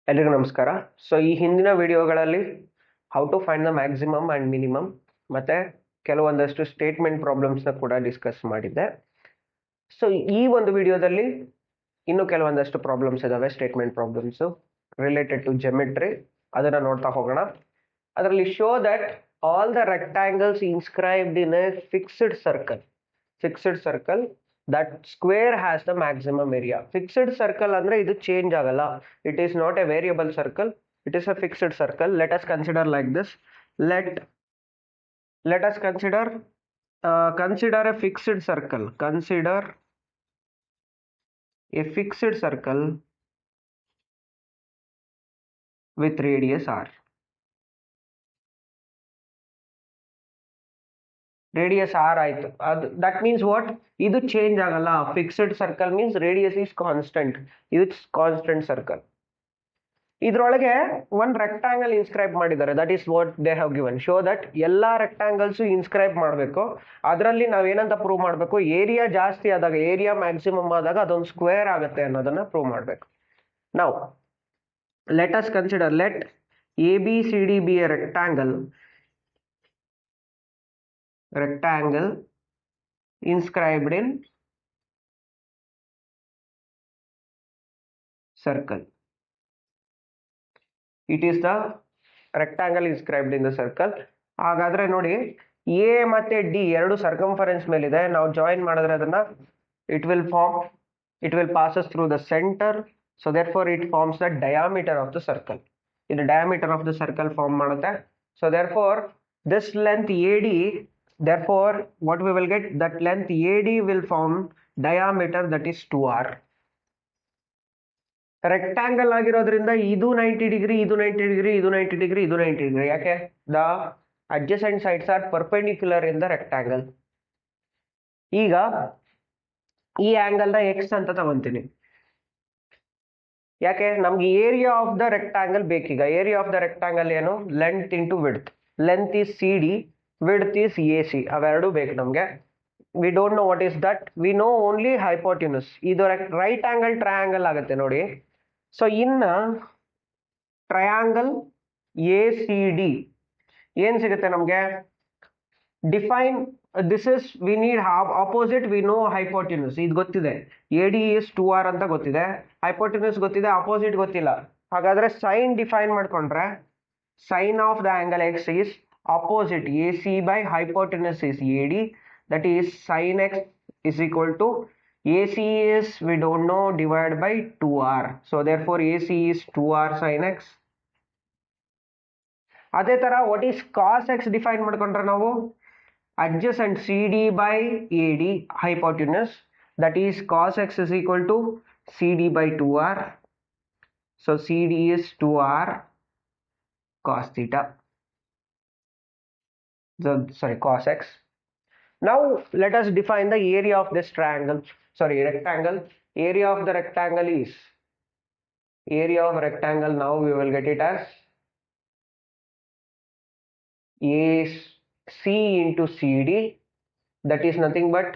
ಎಲ್ರಿಗೂ ನಮಸ್ಕಾರ. ಸೊ ಈ ಹಿಂದಿನ ವಿಡಿಯೋಗಳಲ್ಲಿ how to find the maximum and minimum ಮತ್ತು ಕೆಲವೊಂದಷ್ಟು ಸ್ಟೇಟ್ಮೆಂಟ್ ಪ್ರಾಬ್ಲಮ್ಸ್ನ ಕೂಡ ಡಿಸ್ಕಸ್ ಮಾಡಿದ್ದೆ. ಸೊ ಈ ಒಂದು ವಿಡಿಯೋದಲ್ಲಿ ಇನ್ನೂ ಕೆಲವೊಂದಷ್ಟು ಪ್ರಾಬ್ಲಮ್ಸ್ ಇದ್ದಾವೆ, statement problems related to geometry. ಅದನ್ನು ನೋಡ್ತಾ ಹೋಗೋಣ. ಅದರಲ್ಲಿ show that all the rectangles inscribed in a fixed circle that square has the maximum area. Fixed circle andre idu change agalla. It is not a variable circle, it is a fixed circle. Let us consider like this. Let us consider a fixed circle. Consider a fixed circle with radius r. Radius r ಆಯ್ತು. that means what? ಇದು change ಆಗಲ್ಲ. Fixed circle means radius is constant. ಇದು constant circle. ಇದ್ರೊಳಗೆ ಒಂದು rectangle ಇನ್ಸ್ಕ್ರೈಬ್ ಮಾಡಿದ್ದಾರೆ. That is what they have given. Show that ಎಲ್ಲ ರೆಕ್ಟಾಂಗಲ್ಸು ಇನ್ಸ್ಕ್ರೈಬ್ ಮಾಡಬೇಕು. ಅದರಲ್ಲಿ ನಾವೇನಂತ ಪ್ರೂವ್ ಮಾಡಬೇಕು? ಏರಿಯಾ ಜಾಸ್ತಿ ಆದಾಗ, ಏರಿಯಾ ಮ್ಯಾಕ್ಸಿಮಮ್ ಆದಾಗ ಅದೊಂದು ಸ್ಕ್ವೇರ್ ಆಗುತ್ತೆ ಅನ್ನೋದನ್ನ ಪ್ರೂವ್ ಮಾಡಬೇಕು. ನಾವು let us consider let A B C D B A rectangle inscribed in circle. It is the rectangle inscribed in the circle. ಹಾಗಾದ್ರೆ ನೋಡಿ, ಎ ಮತ್ತೆ ಡಿ ಎರಡು ಸರ್ಕಂಫರೆನ್ಸ್ ಮೇಲಿದೆ. ನಾವು ಜಾಯಿನ್ ಮಾಡಿದ್ರೆ ಅದನ್ನ it will passes through the center, so therefore it forms the diameter of the circle. ಇದು diameter of the circle form ಮಾಡುತ್ತೆ. So therefore this length AD, therefore what we will get, that length AD will form diameter, that is 2r. Rectangle ಆಗಿರೋದ್ರಿಂದ ಇದು 90 degree, ಇದು 90 degree, ಇದು 90 degree, ಇದು 90 degree. ಯಾಕೆ? The adjacent sides are perpendicular in the rectangle. ಈಗ ಈ angle ನ X ಅಂತ ತಗೊಂತೀನಿ. ಯಾಕೆ? ನಮ್ಗೆ ಏರಿಯಾ ಆಫ್ ದ ರೆಕ್ಟಾಂಗಲ್ ಬೇಕೀಗ. ಏರಿಯಾ ಆಫ್ ದ ರೆಕ್ಟಾಂಗಲ್ ಏನು? Length into width. Length is C D, width is AC. ಅವೆರಡು ಬೇಕು ನಮಗೆ. we don't know what is that. we know only hypotenuse. ಇದು ರೈಟ್ ಆಂಗಲ್ ಟ್ರಯಾಂಗಲ್ ಆಗುತ್ತೆ ನೋಡಿ. So ಇನ್ನ triangle A C D ಏನ್ ಸಿಗುತ್ತೆ ನಮಗೆ? Define this is, we need opposite, we know hypotenuse. ಇದು ಗೊತ್ತಿದೆ, ಎ ಡಿ ಇಸ್ 2r ಅಂತ ಗೊತ್ತಿದೆ, ಹೈಪೋಟೆನ್ಯೂಸ್ ಗೊತ್ತಿದೆ, ಅಪೋಸಿಟ್ ಗೊತ್ತಿಲ್ಲ. ಹಾಗಾದ್ರೆ ಸೈನ್ ಡಿಫೈನ್ ಮಾಡ್ಕೊಂಡ್ರೆ sine of the angle x is opposite AC by hypotenuse is AD, that is sin x is equal to AC is, we don't know, divided by 2r. So therefore AC is 2r sin x. ಅದೇ ತರ what is cos x define ಮಾಡ್ಕೊಂಡ್ರೆ ನಾವು adjacent CD by AD hypotenuse, that is cos x is equal to CD by 2r. So CD is 2r cos theta. Cos x. Now let us define the area of this rectangle. Area of the rectangle is, area of rectangle, now we will get it as AC into CD, that is nothing but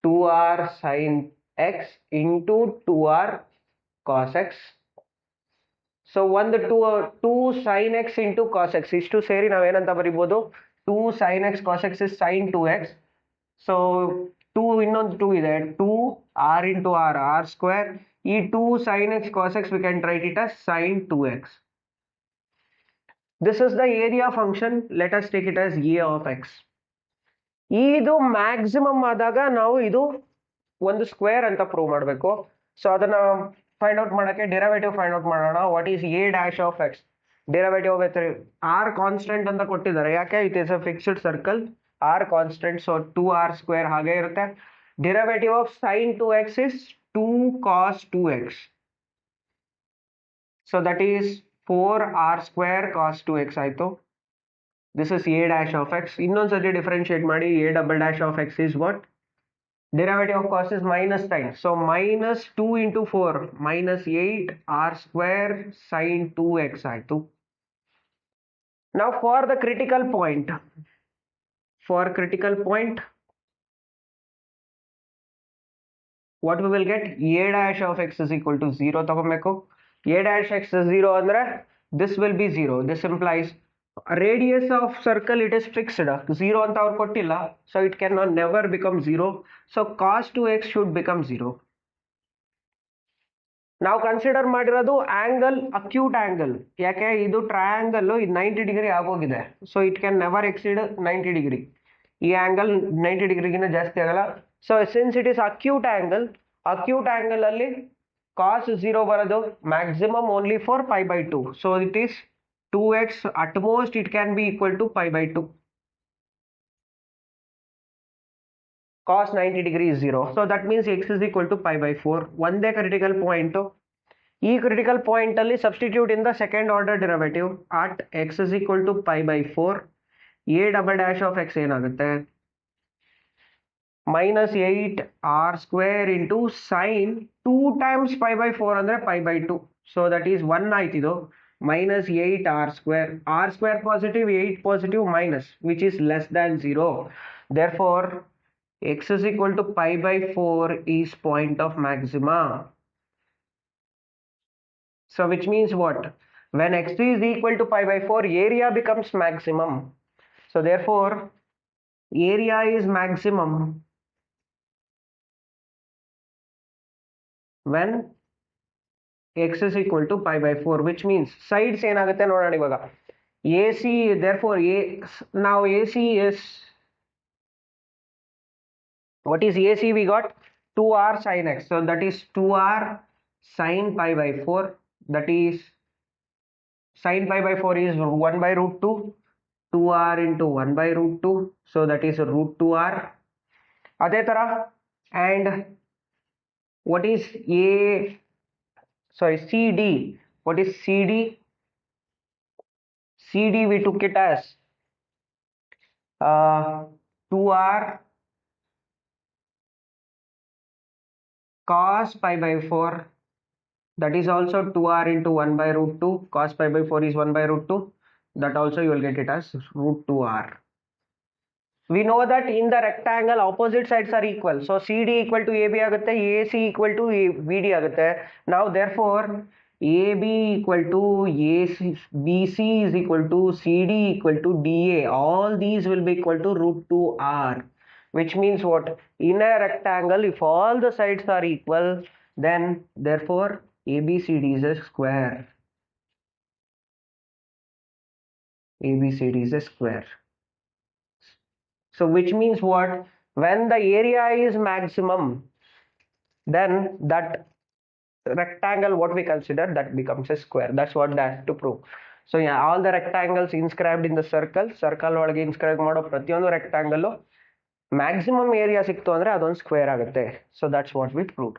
2r sin x into 2r cos x. So ಒಂದು 2 sin x into cos x ಇಷ್ಟು ಸೇರಿ ನಾವೇನಂತ ಬರಿಬೋದು? 2 sin x cos x is sin 2x. So 2 ಇನ್ನೊಂದು 2 ಇದೆ, 2 r into r square. ಈ 2 sin x cos x we can write it as sin 2x. This is the area function. Let us take it as a of x. ಇದು maximum ಆದಾಗ ನಾವು ಇದು ಒಂದು square ಅಂತ prove ಮಾಡಬೇಕು. So ಅದನ್ನ find out ಮಾಡೋಕ್ಕೆ ಡೆರಿವೇಟಿವ್ ಫೈಂಡ್ ಔಟ್ ಮಾಡೋಣ. What is A dash of X? Derivative with R constant ಅಂತ ಕೊಟ್ಟಿದ್ದಾರೆ. ಯಾಕೆ? It is a fixed circle, R constant, so 2r square ಹಾಗೆ ಇರುತ್ತೆ. Derivative of sin 2x is 2 cos 2x. So that is 4r square cos 2x ಆಯ್ತು. This is A dash of X. ಇನ್ನೊಂದ್ಸತಿ differentiate ಮಾಡಿ. A double dash of X is what? Derivative of cos is minus sign, so minus 2 into 4 minus 8 r square sin 2x ಆಯ್ತು. Now for critical point, what we will get? A dash of x is equal to 0 ತಗೊಬೇಕು. a dash x is 0 andre this will be 0. This implies radius of circle, it is fixed 0 anta avaru kottilla, so it cannot never become 0. So cos 2x should become 0. ನಾವು consider ಮಾಡಿರೋದು angle, acute angle. ಯಾಕೆ ಇದು triangle, ಇದು 90 degree ಆಗೋಗಿದೆ. So it can never exceed 90 degree. ಈ angle 90 ಡಿಗ್ರಿಗಿಂತ ಜಾಸ್ತಿ ಆಗಲ್ಲ. So since it is acute angle ಅಲ್ಲಿ ಕಾಸ್ 0 ಬರೋದು maximum only for π/2. So it is 2x, at most it can be equal to π/2. cos 90 degree is 0. So that means x is equal to π/4. ಒಂದೇ critical point. ಈ critical point ಅಲ್ಲಿ substitute in the second order derivative at x is equal to π/4. a double dash of x ಏನಾಗುತ್ತೆ? minus 8r square into sin 2 times π/4 ಅಂದ್ರೆ π/2. So that is 1 ಆಯ್ತಿದು. minus 8r square. r square positive, 8 positive minus, which is less than 0. Therefore x is equal to π/4 is point of maxima. So which means what? When x is equal to π/4, area becomes maximum. So therefore area is maximum when x is equal to π/4, which means sides ಏನಾಗುತ್ತೆ ನೋಡೋಣ ಇವಾಗ. AC, therefore now AC is, what is AC? We got 2r sin x. So that is 2r sin π/4. That is sin π/4 is 1/√2. 2r into 1/√2. So that is √2r. ಅದೇ ತರ, and what is CD? What is CD? CD we took it as 2r cos π/4. That is also 2r into 1/√2. Cos π/4 is 1/√2. That also you will get it as √2r. We know that in the rectangle opposite sides are equal. So CD equal to AB ಆಗುತ್ತೆ, AC equal to BD ಆಗುತ್ತೆ. Now therefore AB equal to AC, BC is equal to CD equal to DA. All these will be equal to √2r. Which means what? In a rectangle, if all the sides are equal, then therefore ABCD is a square. ABCD is a square. So which means what? When the area is maximum, then that rectangle, what we consider, that becomes a square. That's what they have to prove. So yeah, all the rectangles inscribed in the circle ಒಳಗೆ inscribe ಮಾಡೋ ಪ್ರತಿಯೊಂದು rectangle maximum area ಸಿಕ್ತು ಅಂದ್ರೆ ಅದೊಂದು square ಆಗುತ್ತೆ. So that's what we proved.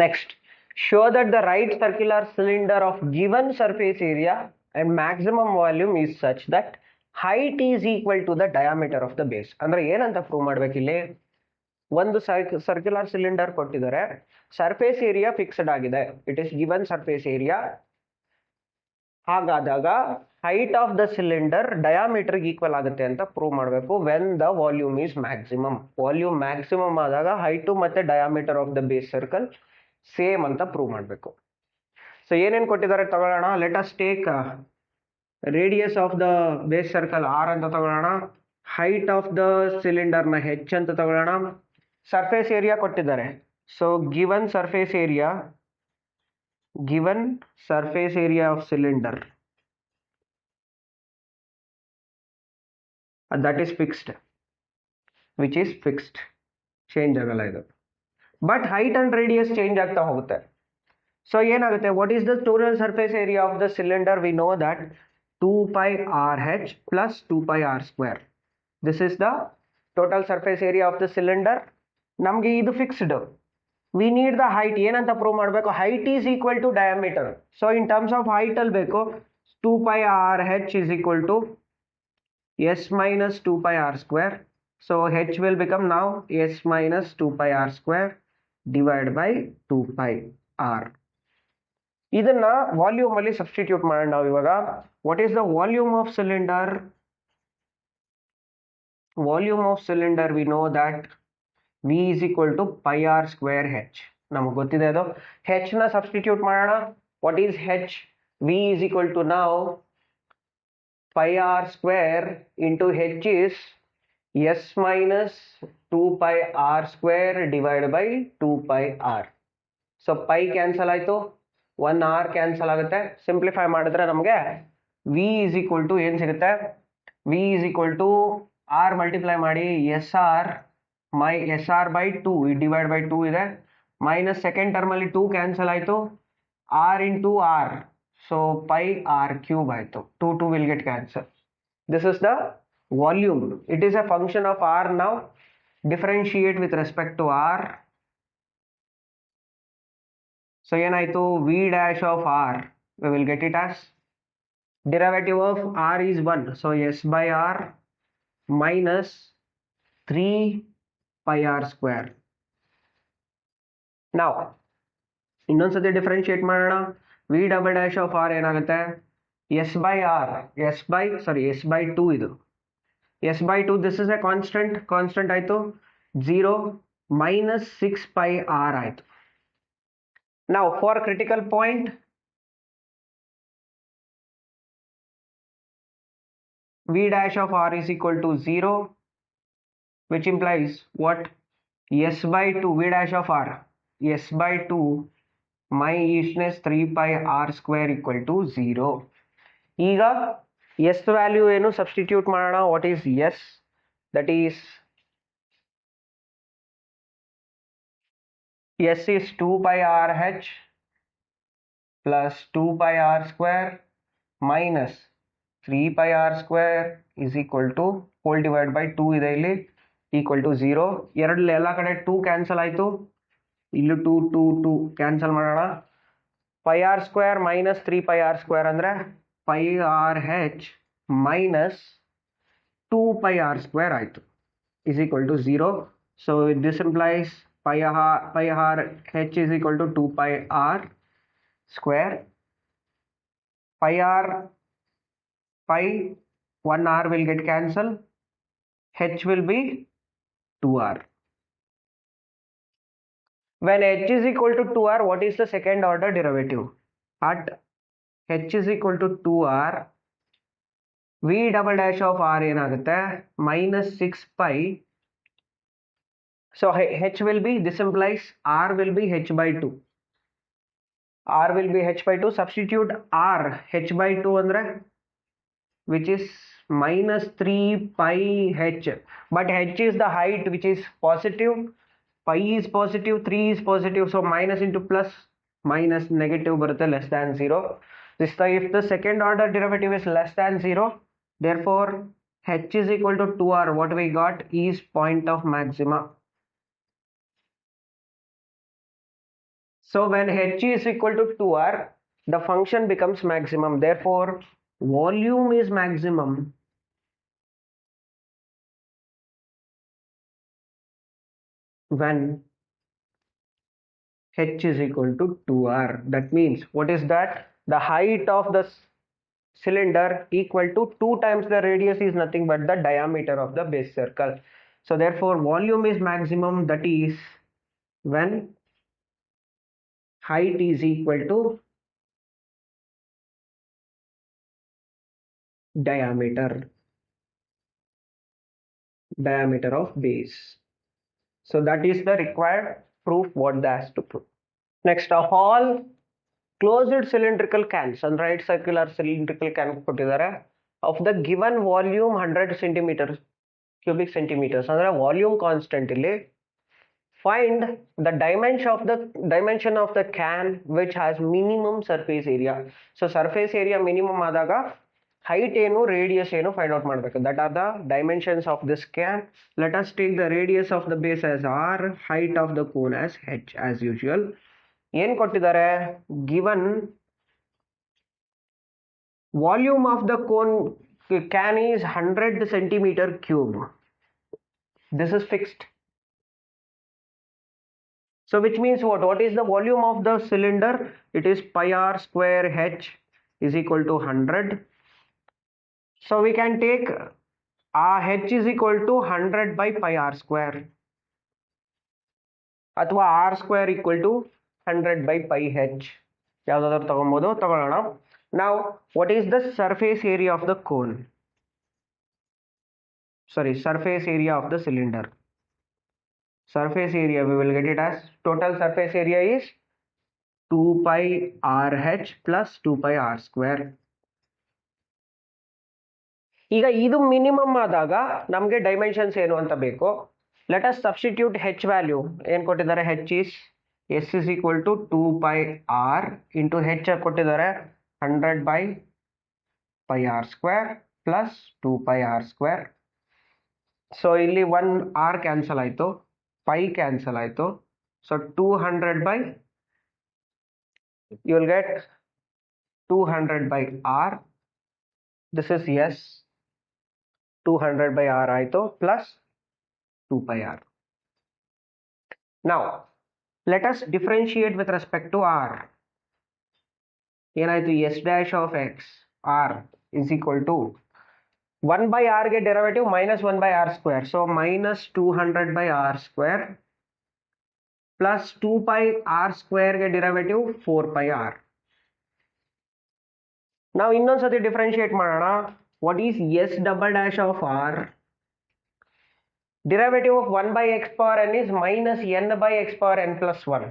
Next, show that the right circular cylinder of given surface area and maximum volume is such that height is equal to the diameter of the base. ಅಂದ್ರೆ ಏನಂತ prove ಮಾಡ್ಬೇಕಿಲ್ಲಿ? ಒಂದು circular cylinder ಕೊಟ್ಟಿದ್ದಾರೆ, surface area fixed ಆಗಿದೆ, it is given surface area. ಹಾಗಾದಾಗ height of the cylinder diameter equal ಆಗುತ್ತೆ ಅಂತ prove ಮಾಡಬೇಕು. When the volume is maximum. Volume maximum ಆದಾಗ ಹೈಟು ಮತ್ತೆ diameter of the base circle same ಅಂತ prove ಮಾಡಬೇಕು. ಸೊ ಏನೇನು ಕೊಟ್ಟಿದ್ದಾರೆ ತಗೊಳ್ಳೋಣ. Let us take radius of the base circle r ಅಂತ ತಗೊಳ್ಳೋಣ. ಹೈಟ್ ಆಫ್ ದ ಸಿಲಿಂಡರ್ ನ h ಅಂತ ತಗೊಳ್ಳೋಣ. ಸರ್ಫೇಸ್ ಏರಿಯಾ ಕೊಟ್ಟಿದ್ದಾರೆ. So given surface area of cylinder, that is fixed, which is fixed, change ಆಗಲ್ಲ ಇದು. But height and radius change ಆಗ್ತಾ ಹೋಗುತ್ತೆ. ಸೊ ಏನಾಗುತ್ತೆ? What is the total surface area of the cylinder? We know that 2πrh plus 2πr square. This is the total surface area of the cylinder. ನಮಗೆ ಇದು fixed. We need the height. ಏನಂತ prove ಮಾಡಬೇಕು? Height is equal to diameter. So in terms of height ಅಲ್ಲಿ ಬೇಕು 2πrh is equal to s minus 2πr square. So h will become now s minus 2πr square divided by 2πr. ಇದನ್ನ volume ಅಲ್ಲಿ substitute ಮಾಡೋಣ ನಾವು ಇವಾಗ. What is the volume of cylinder? Volume of cylinder we know that V is equal to pi r square h. ನಮಗೆ ಗೊತ್ತಿದೆ ಅದು. h ನ substitute ಮಾಡೋಣ. What is h? v is equal to now pi r square into h is s minus 2 pi r square divided by 2 pi r. So pi cancel ಆಯಿತು, 1 r cancel ಆಗುತ್ತೆ. Simplify ಮಾಡಿದ್ರೆ ನಮಗೆ v is equal to ಏನು ಸಿಗುತ್ತೆ? v is equal to r multiply ಮಾಡಿ S R by 2 divide by 2 ಇದೆ, minus second ಟರ್ಮಲ್ಲಿ 2 cancel ಆಯಿತು, R into R, so pi R cube ಆಯಿತು. 2 will get cancelled. This is the volume. It is a function of r. Now differentiate with respect to r. So ಏನಾಯಿತು? v dash of r, we will get it as derivative of r is 1, so s by r minus 3 pi r square. Now ಇನ್ನೊಂದ್ಸತಿ differentiate ಮಾಡೋಣ. v double dash of r ಏನಾಗುತ್ತೆ? s by r, s by 2 ಇದು s by 2, this is a constant ಆಯಿತು, 0 minus 6 pi r ಆಯಿತು. Now for critical point, v dash of r is equal to 0, which implies what? s by 2, v dash of r, s by 2 minus 3 pi r square equal to 0. ಈಗ s value ಏನು substitute ಮಾಡೋಣ. What is s? That is s is 2 pi r h plus 2 pi r square minus 3 pi r square is equal to whole divided by 2 ಇದೆ ಇಲ್ಲಿ, equal to 0. ಎರಡಲ್ಲಿ ಎಲ್ಲ ಕಡೆ 2 cancel ಆಯಿತು, ಇಲ್ಲಿ 2 cancel ಮಾಡೋಣ. pi r square minus 3 pi r square ಅಂದರೆ pi r h minus 2 pi r square ಆಯಿತು, is equal to 0. So this implies pi r h is equal to 2 pi r square. Pi 1 r will get cancelled, h will be 2r. When h is equal to 2r, what is the second order derivative? At h is equal to 2r, v double dash of r ಏನಾಗುತ್ತೆ? minus 6 pi. So h will be, this implies r will be h by 2. r will be h by 2. Substitute r, h by 2 andre, which is minus 3 pi h. But h is the height which is positive, pi is positive, 3 is positive. So minus into plus, minus negative ಬರುತ್ತೆ, less than 0. This time if the second order derivative is less than 0, therefore h is equal to 2r. What we got is point of maxima. So when h is equal to 2r, the function becomes maximum. Therefore volume is maximum when h is equal to 2r. That means, what is that? The height of the cylinder equal to 2 times the radius is nothing but the diameter of the base circle. So therefore volume is maximum, that is when height is equal to diameter of base. So that is the required proof what that has to prove. Next, all closed cylindrical cans and right circular cylindrical can ಕೊಟ್ಟಿದ್ದಾರೆ of the given volume 100 centimeters cubic centimeters ಅಂದ್ರೆ volume constant ಇಲ್ಲಿ. Find the dimension of the can which has minimum surface area. So surface area minimum ಆದಾಗ height ಏನು radius ಏನು find out ಮಾಡಬೇಕು. That are the dimensions of this can. Let us take the radius of the base as r, height of the cone as h as usual. ಏನು ಕೊಟ್ಟಿದ್ದಾರೆ? Given volume of the cone can is 100 centimeter cube. This is fixed. So which means what? What is the volume of the cylinder? It is pi r square h is equal to 100. So we can take h is equal to 100 by pi r square. ಅಥವಾ r square equal to 100 by pi h ಯಾವುದಾದ್ರೂ ತಗೊಬೋದು. ತಗೊಳ್ಳೋಣ. Now what is the surface area of the cone? Sorry, surface area of the cylinder. Surface area, we will get it as total surface area is 2 pi rh plus 2 pi r square. ಈಗ ಇದು minimum ಆದಾಗ ನಮಗೆ dimensions ಏನು ಅಂತ ಬೇಕು. Let us substitute H value ಏನು ಕೊಟ್ಟಿದ್ದಾರೆ. H is S is equal to 2 pi r into H ಕೊಟ್ಟಿದ್ದಾರೆ 100 by pi r square plus 2 pi r square. So ಇಲ್ಲಿ 1 r ಕ್ಯಾನ್ಸಲ್ ಆಯಿತು, ಪೈ ಕ್ಯಾನ್ಸಲ್ ಆಯಿತು. So 200 by you will get 200 by r. This is yes, 200 by r ಆಯಿತು plus 2 pi r. Now let us differentiate with respect to r. ಏನಾಯಿತು, s dash of x r is equal to 1 by r ಗೆ derivative minus 1 by r square. So minus 200 by r square plus 2 pi r square ಗೆ derivative 4 pi r. Now ಇನ್ನೊಂದ್ಸತಿ differentiate ಮಾಡೋಣ. What is s double dash of r? Derivative of 1 by x power n is minus n by x power n plus 1.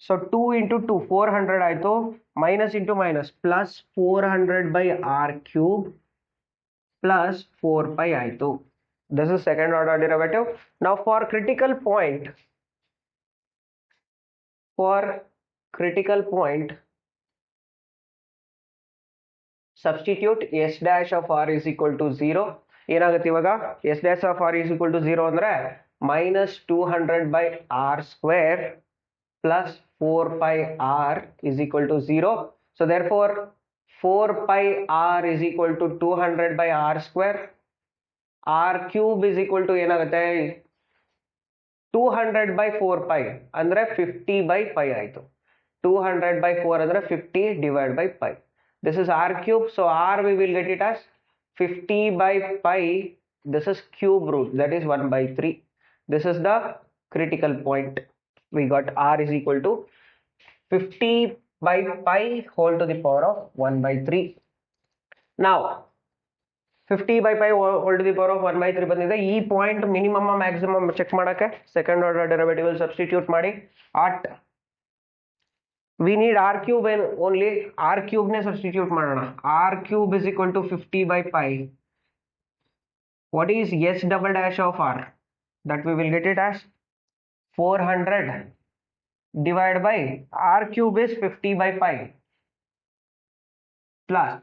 So 2 into 2 400 ಆಯಿತು, minus into minus plus 400 by r cube plus 4 pi ಆಯಿತು. This is second order derivative. Now for critical point substitute s dash of r is equal to 0. ಏನಾಗುತ್ತೆ ಇವಾಗ, s dash of r is equal to 0 ಅಂದರೆ minus 200 by r square plus 4 pi r is equal to 0. So therefore 4 pi r is equal to 200 by r square. r cube is equal to ಏನಾಗುತ್ತೆ 200 by 4 pi ಅಂದರೆ 50 by pi ಆಯಿತು. 200 by 4 ಅಂದರೆ 50 divided by pi. This is r cube. So r we will get it as 50 by pi. This is cube root, that is 1 by 3. This is the critical point. We got r is equal to 50 by pi whole to the power of 1 by 3. Now 50 by pi whole to the power of 1 by 3 ಬಂದಿದೆ. ಈ point minimum maximum check ಮಾಡೋಕ್ಕೆ second order derivative substitute ಮಾಡಿ at we need r cube and only r cube ne substitute ಮಾಡೋಣ. r cube is equal to 50 by pi. What is s double dash of r? That we will get it as 400 divided by r cube is 50 by pi plus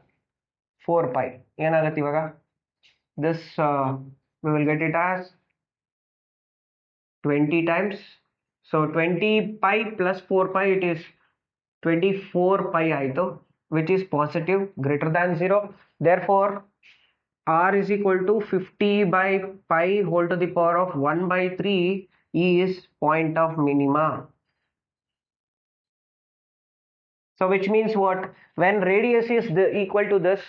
4 pi. ಏನಾಗುತ್ತೆ ಇವಾಗ, this we will get it as 20 times. So 20 pi plus 4 pi, it is 24 pi ಆಯಿತು, which is positive greater than 0. Therefore r is equal to 50 by pi whole to the power of 1 by 3 is point of minima. So which means what, when radius is equal to this,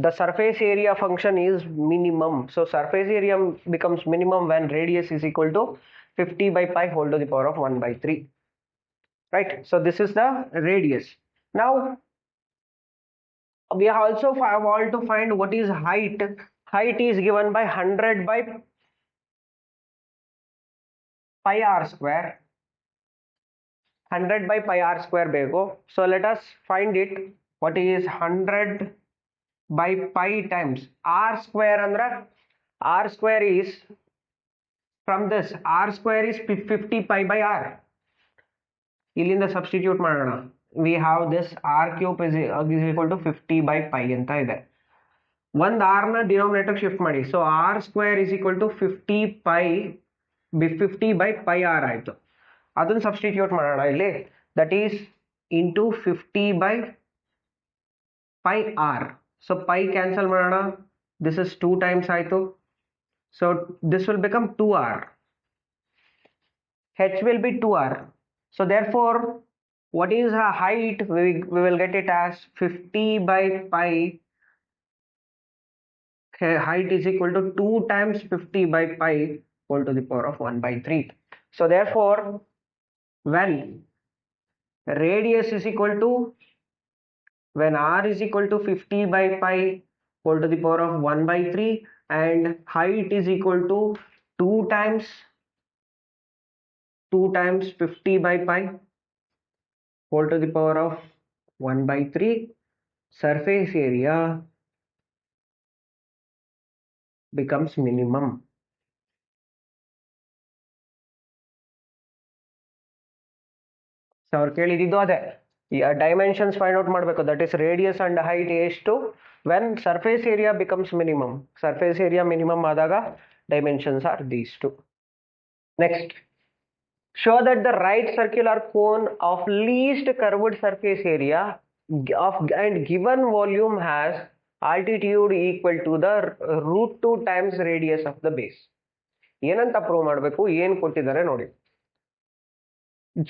the surface area function is minimum. So surface area becomes minimum when radius is equal to 50 by pi whole to the power of 1 by 3. Right, so this is the radius. Now we also want to find what is height. Height is given by 100 by pi r square. 100 by pi r square ಬೇಕು. So let us find it. What is 100 by pi times r square ಅಂದ್ರೆ r square is from this, r square is 50 pi by r. ಇಲ್ಲಿಂದ substitute ಮಾಡೋಣ. We have this r cube is equal to 50 by pi ಅಂತ ಇದೆ. ಒಂದು ಆರ್ನ denominator shift ಮಾಡಿ. So r square is equal to 50 by pi r ಆಯಿತು. ಅದನ್ನು substitute ಮಾಡೋಣ ಇಲ್ಲಿ. That is into 50 by pi r. So pi cancel ಮಾಡೋಣ. ದಿಸ್ ಇಸ್ 2 times ಆಯಿತು. So this will become 2r. h will be 2r. So therefore what is a height, we will get it as 50 by pi. Height is equal to 2 times 50 by pi whole to the power of 1 by 3. So therefore when radius is equal to, when r is equal to 50 by pi whole to the power of 1 by 3 and height is equal to 2 times 50 by pi whole to the power of 1 by 3, surface area becomes minimum. So ಅವ್ರು ಕೇಳಿದ್ದು ಅದೇ, ಈ dimensions find out ಮಾಡಬೇಕು, that is radius and height ಎಷ್ಟು when surface area becomes minimum. Surface area minimum ಆದಾಗ dimensions are these two. Next, show that the right circular cone of least curved surface area of and given volume has altitude equal to the root 2 times radius of the base. ಏನಂತ prove ಮಾಡಬೇಕು, ಏನು ಕೊಟ್ಟಿದ್ದಾರೆ ನೋಡಿ.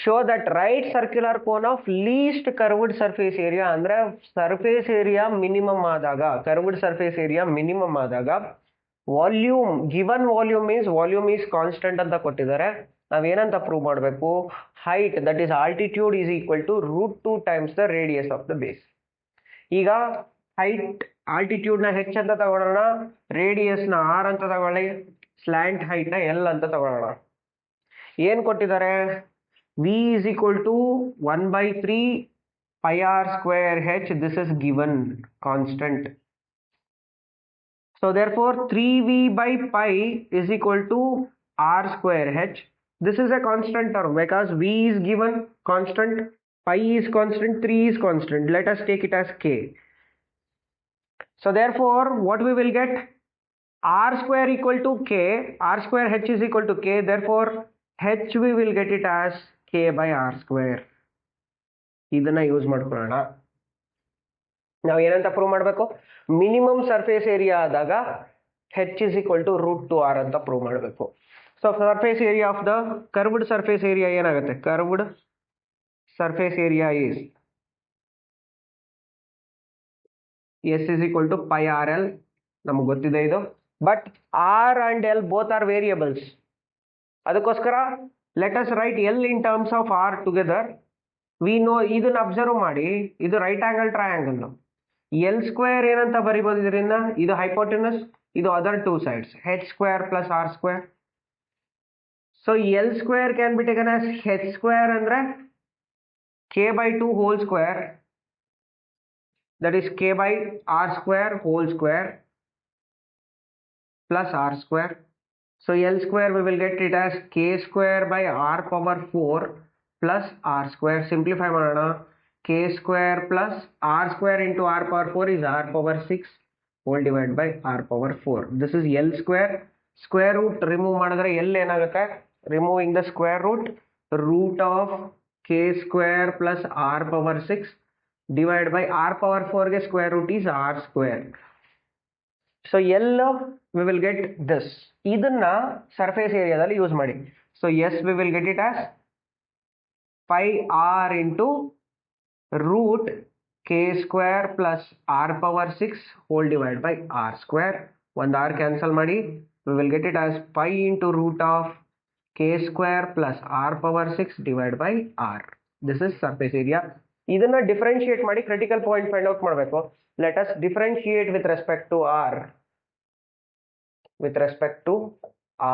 Show that right circular cone of least curved surface area ಅಂದ್ರೆ surface area minimum ಆದಾಗ, curved surface area minimum ಆದಾಗ volume, given volume means volume is constant ಅಂತ ಕೊಟ್ಟಿದ್ದಾರೆ. ನಾವೇನಂತ ಪ್ರೂವ್ ಮಾಡಬೇಕು, height that is altitude is equal to root 2 times the radius of the base. ಈಗ height, altitude ನ h ಅಂತ ತಗೊಳ್ಳೋಣ, ರೇಡಿಯಸ್ ನ ಆರ್ ಅಂತ ತಗೊಳ್ಳಿ, ಸ್ಲ್ಯಾಂಟ್ ಹೈಟ್ ನ ಎಲ್ ಅಂತ ತಗೊಳ್ಳೋಣ. ಏನ್ ಕೊಟ್ಟಿದ್ದಾರೆ, v is equal to 1 by 3 pi r square h. This is given constant. So therefore 3v by pi is equal to r square h. This is a constant term because v is given constant, pi is constant, 3 is constant. Let us take it as k. So therefore what we will get, r square equal to k, r square h is equal to k. Therefore h we will get it as k by r square. ಇದನ್ನ use ಮಾಡ್ಕೊಳ್ಳೋಣ. ನಾವು ಏನಂತ prove ಮಾಡಬೇಕು, minimum surface area ಆದಾಗ h is equal to root 2r ಅಂತ prove ಮಾಡಬೇಕು. So surface area of the curved surface area ಏನಾಗುತ್ತೆ, curved surface area is s is equal to pi rl. ನಮಗೆ ಗೊತ್ತಿದೆ ಇದು, but r and l both are variables. ಅದಕ್ಕೋಸ್ಕರ let us write L in terms of R together. We know, ಇದನ್ನ observe ಮಾಡಿ, ಇದು right angle triangle. L square ಏನಂತ ಬರಿಬೋದು ಇದರಿಂದ, ಇದು ಹೈಪೋಟೆನಸ್, ಇದು other two sides, H square plus R square. So L square can be taken as H square ಅಂದ್ರೆ K by 2 whole square, that is K by R square whole square plus R square. So L square we will get it as k square by r power 4 plus r square. Simplify ಮಾಡೋಣ, k square plus r square into r power 4 is r power 6 whole divided by r power 4. This is L square. Square root remove ಮಾಡಿದ್ರೆ L ಏನಾಗುತ್ತೆ, removing the square root, root of k square plus r power 6 divided by r power 4 ಗೆ square root is r square. So L we will get this. ಇದನ್ನ surface ಏರಿಯಾದಲ್ಲಿ use ಮಾಡಿ. So s we will get it as pi r into root k square plus r power 6 whole divide by R square. ಒಂದು r cancel ಮಾಡಿ, we will get it as pi into root of k square plus r power 6 divide by r. This is surface area. ಇದನ್ನ differentiate ಮಾಡಿ critical point find out ಮಾಡಬೇಕು. Let us differentiate with respect to R. With respect to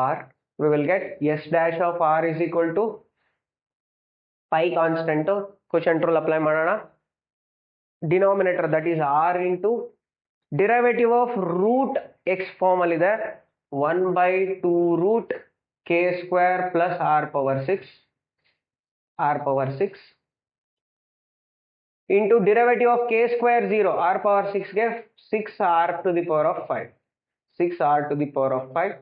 r, we will get s dash of r is equal to pi constant. Quotient rule apply ಮಾಡೋಣ. Denominator that is r into derivative of root x form ಅಲ್ಲಿ ಇದೆ, 1 by 2 root k square plus r power 6 into derivative of k square 0, r power 6 ಗೆ 6r to the power of 5. 6r to the power of 5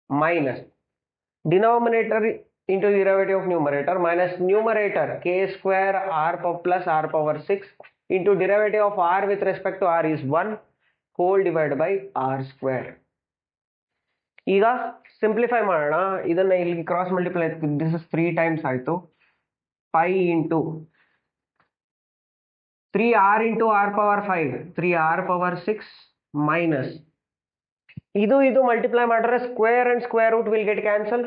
minus denominator into derivative of numerator minus numerator k square r plus r power 6 into derivative of r with respect to r is 1 whole divided by r square. ಈಗ simplify ಮಾಡೋಣ. ಇದನ್ನ ಇಲ್ಲಿ cross multiply, this is 3 times ಆಯ್ತು, pi into 3r into r power 5, 3r power 6 minus ಇದು multiply ಮಾಡಿದ್ರೆ square and square root will get cancel.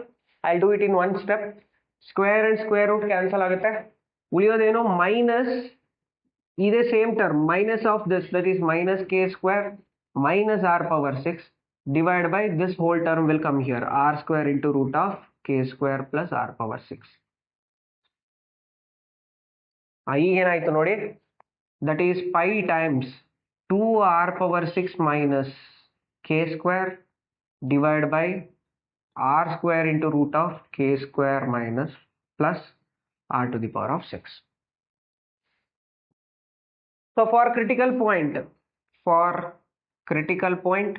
I'll do it in one step. Square and square root cancel ಆಗುತ್ತೆ. ಉಳಿಯೋದೇನು minus ಇದೇ same term minus of this, that is minus k square minus r power 6 divided by this whole term will come here, r square into root of k square plus r power 6. ಈಗ ಏನಾಯ್ತು ನೋಡಿ, that is pi times 2r power 6 minus k square divided by r square into root of k square minus plus r to the power of 6. So for critical point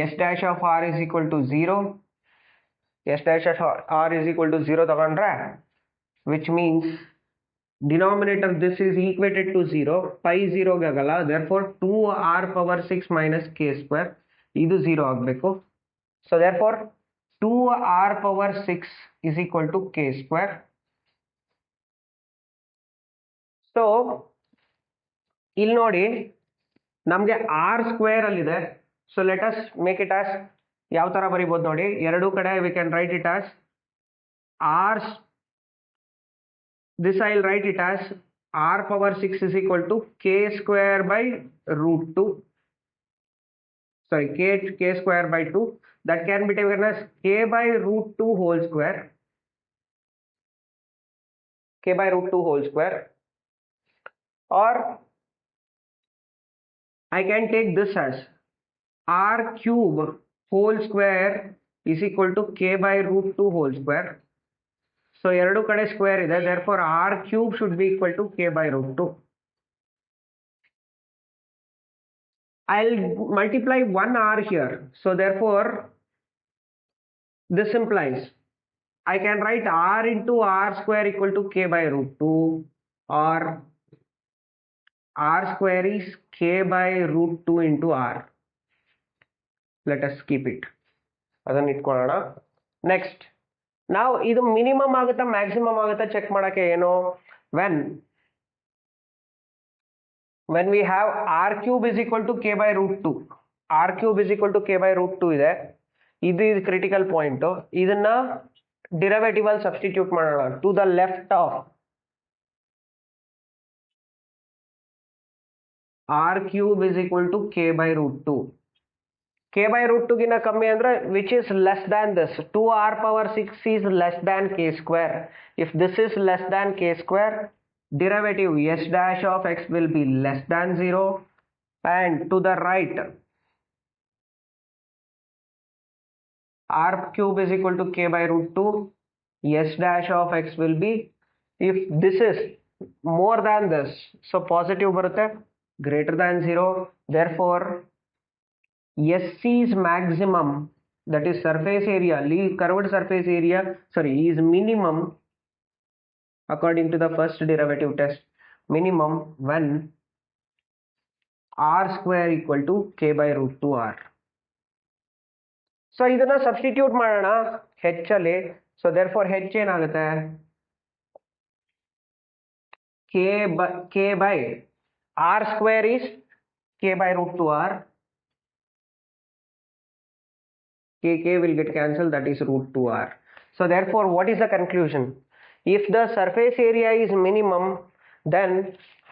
s dash of r is equal to 0, s dash of r is equal to 0 ತಗೊಂಡ್ರೆ, which means denominator this is equated to 0, pi 0 ಗೆ ಆಗಲ್ಲ, therefore 2r power 6 minus k square ಇದು 0 ಆಗಬೇಕು. So therefore 2r power 6 is equal to k square. So ಇಲ್ಲಿ ನೋಡಿ ನಮಗೆ r square ಅಲ್ಲಿದೆ. So let us make it as ಯಾವ ತರ ಬರೀಬಹುದು ನೋಡಿ, ಎರಡು ಕಡೆ we can write it as r, this I'll write it as r power 6 is equal to k square by root 2, sorry k square by 2, that can be taken as k by root 2 whole square, k by root 2 whole square, or I can take this as r cube whole square is equal to k by root 2 whole square. So ಎರಡು ಕಡೆ square ಇದೆ, therefore r cube should be equal to k by root 2. I'll multiply one r here, so therefore this implies I can write r into r square equal to k by root 2, or r square is k by root 2 into r. Let us keep it, ಅದನ್ನ ಇಟ್ಕೊಳ್ಳೋಣ. Next ನಾವು ಇದು minimum ಆಗುತ್ತಾ maximum ಆಗುತ್ತಾ check ಮಾಡಕ್ಕೆ ಏನು, when we have r cube is equal to k by root 2, r cube is equal to k by root 2 ಇದೆ, ಇದು ಕ್ರಿಟಿಕಲ್ ಪಾಯಿಂಟ್. ಇದನ್ನ ಡಿರೈವೇಟಿವ್ ಅಲ್ಲಿ ಸಬ್ಸ್ಟಿಟ್ಯೂಟ್ ಮಾಡೋಣ. To the left of r cube is equal to k by root 2. k by root 2 ಗಿನ್ನ ಕಮ್ಮಿ ಅಂದ್ರೆ which is less than this, 2r power 6 is less than k square. If this is less than k square, derivative s dash of x will be less than 0, and to the right r cube is equal to k by root 2, s dash of x will be, if this is more than this, so positive ಬರುತ್ತೆ, greater than 0, therefore SC's maximum, that is surface area, curved surface area, sorry, is minimum according to the first derivative test, minimum when r square equal to k by root 2r. So ಇದನ್ನ substitute ಮಾಡೋಣ h ಅಲ್ಲಿ. So therefore h ಏನಾಗುತ್ತೆ, k by r square is k by root 2r, k will get cancelled, that is root 2r. So therefore what is the conclusion, if the surface area is minimum, then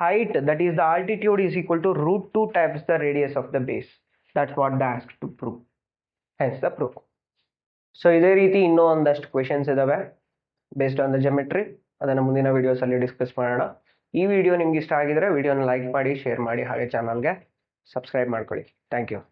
height, that is the altitude, is equal to root 2 times the radius of the base. That's what they asked to prove, hence the proof. So ಇದೇ ರೀತಿ ಇನ್ನೂ ಒಂದಷ್ಟು questions ಇದಾವೆ based on the geometry, ಅದನ್ನು ಮುಂದಿನ videos ಅಲ್ಲಿ discuss ಮಾಡೋಣ. ಈ ವಿಡಿಯೋ ನಿಮ್ಗೆ ಇಷ್ಟ ಆಗಿದ್ರೆ ವಿಡಿಯೋನ ಲೈಕ್ ಮಾಡಿ, ಶೇರ್ ಮಾಡಿ, ಹಾಗೆ ಚಾನಲ್ಗೆ ಸಬ್ಸ್ಕ್ರೈಬ್ ಮಾಡ್ಕೊಳ್ಳಿ. Thank you.